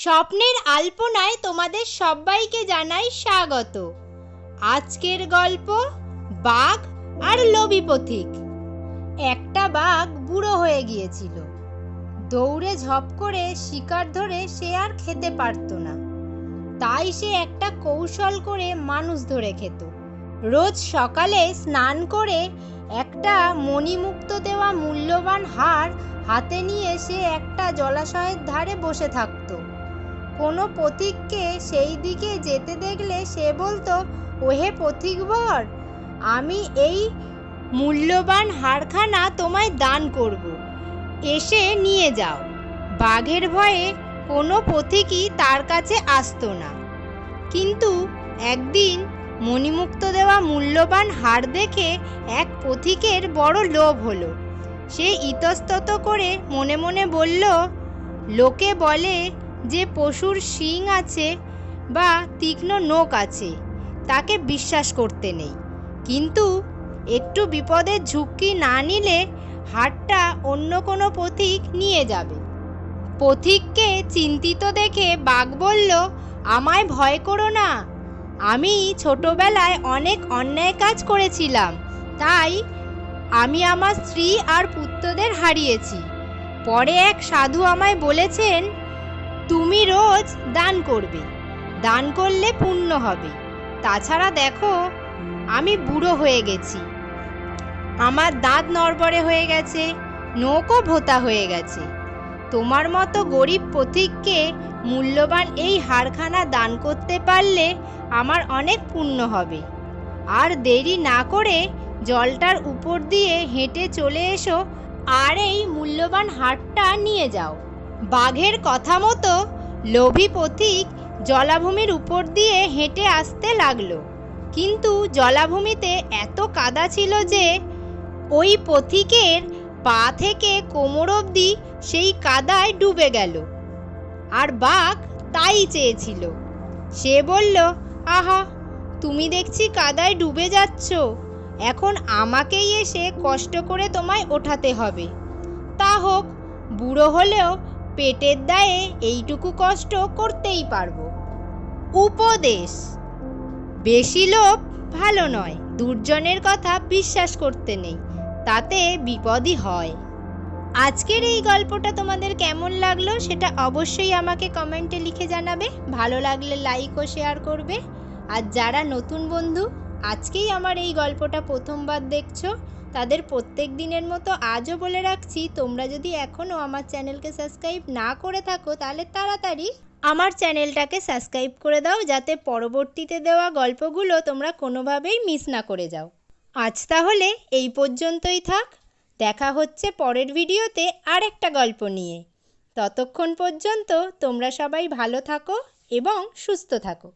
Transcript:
স্বপ্নের আলপনায় তোমাদের সবাইকে জানাই স্বাগত। আজকের গল্প বাঘ আর লোভী পথিক। একটা বাঘ বুড়ো হয়ে গিয়েছিল। দৌড়ে ঝপ করে শিকার ধরে সে আর খেতে পারত না। তাই সে একটা কৌশল করে মানুষ ধরে খেত। রোজ সকালে স্নান করে একটা মণিমুক্ত দেওয়া মূল্যবান হার হাতে নিয়ে সে একটা জলাশয়ের ধারে বসে থাকত। কোনো পথিককে সেই দিকে যেতে দেখলে সে বলতো, ওহে পথিকবর, আমি এই মূল্যবান হারখানা তোমায় দান করব, এসে নিয়ে যাও। বাঘের ভয়ে কোনো পথিকই তার কাছে আসতো না। কিন্তু একদিন মণিমুক্ত দেওয়া মূল্যবান হার দেখে এক পথিকের বড় লোভ হলো। সে ইতস্তত করে মনে মনে বলল, লোকে বলে যে পশুর শিং আছে বা তীক্ষ্ণ নখ আছে তাকে বিশ্বাস করতে নেই, কিন্তু একটু বিপদের ঝুঁকি না নিলে হারটা অন্য কোনো পথিক নিয়ে যাবে। পথিককে চিন্তিত দেখে বাঘ বলল, আমায় ভয় করো না, আমি ছোটবেলায় অনেক অন্যায় কাজ করেছিলাম, তাই আমি আমার স্ত্রী আর পুত্রদের হারিয়েছি। পরে এক সাধু আমায় বলেছেন, তুমি রোজ দান করবে, দান করলে পুণ্য হবে। তাছাড়া দেখো, আমি বুড়ো হয়ে গেছি, আমার দাঁত নড়বড়ে হয়ে গেছে, নখও ভোঁতা হয়ে গেছে। তোমার মতো গরিব পথিককে মূল্যবান এই হারখানা দান করতে পারলে আমার অনেক পুণ্য হবে। আর দেরি না করে জলটার উপর দিয়ে হেঁটে চলে এসো আর এই মূল্যবান হারটা নিয়ে যাও। বাঘের কথা মতো লোভী পথিক জলাভূমির উপর দিয়ে হেঁটে আসতে লাগলো। কিন্তু জলাভূমিতে এত কাদা ছিল যে ওই পথিকের পা থেকে কোমর অবধি সেই কাদায় ডুবে গেল। আর বাঘ তাই চেয়েছিল। সে বলল, আহা, তুমি দেখছি কাদায় ডুবে যাচ্ছ, এখন আমাকেই এসে কষ্ট করে তোমায় ওঠাতে হবে। তা হোক, বুড়ো হলেও পেটের দায়ে এইটুকু কষ্ট করতেই পারবো। উপদেশ: বেশি লোভ ভালো নয়, দুর্জনের কথা বিশ্বাস করতে নেই, তাতে বিপদই হয়। আজকের এই গল্পটা তোমাদের কেমন লাগলো সেটা অবশ্যই আমাকে কমেন্টে লিখে জানাবে। ভালো লাগলে লাইক ও শেয়ার করবে। আর যারা নতুন বন্ধু আজকেই আমার এই গল্পটা প্রথমবার দেখছো, তাদের প্রত্যেক দিনের মতো আজও বলে রাখছি, তোমরা যদি এখনও আমার চ্যানেলকে সাবস্ক্রাইব না করে থাকো তাহলে তাড়াতাড়ি আমার চ্যানেলটাকে সাবস্ক্রাইব করে দাও, যাতে পরবর্তীতে দেওয়া গল্পগুলো তোমরা কোনোভাবেই মিস না করে যাও। আজ তাহলে এই পর্যন্তই থাক। দেখা হচ্ছে পরের ভিডিওতে আরেকটা গল্প নিয়ে। ততক্ষণ পর্যন্ত তোমরা সবাই ভালো থাকো এবং সুস্থ থাকো।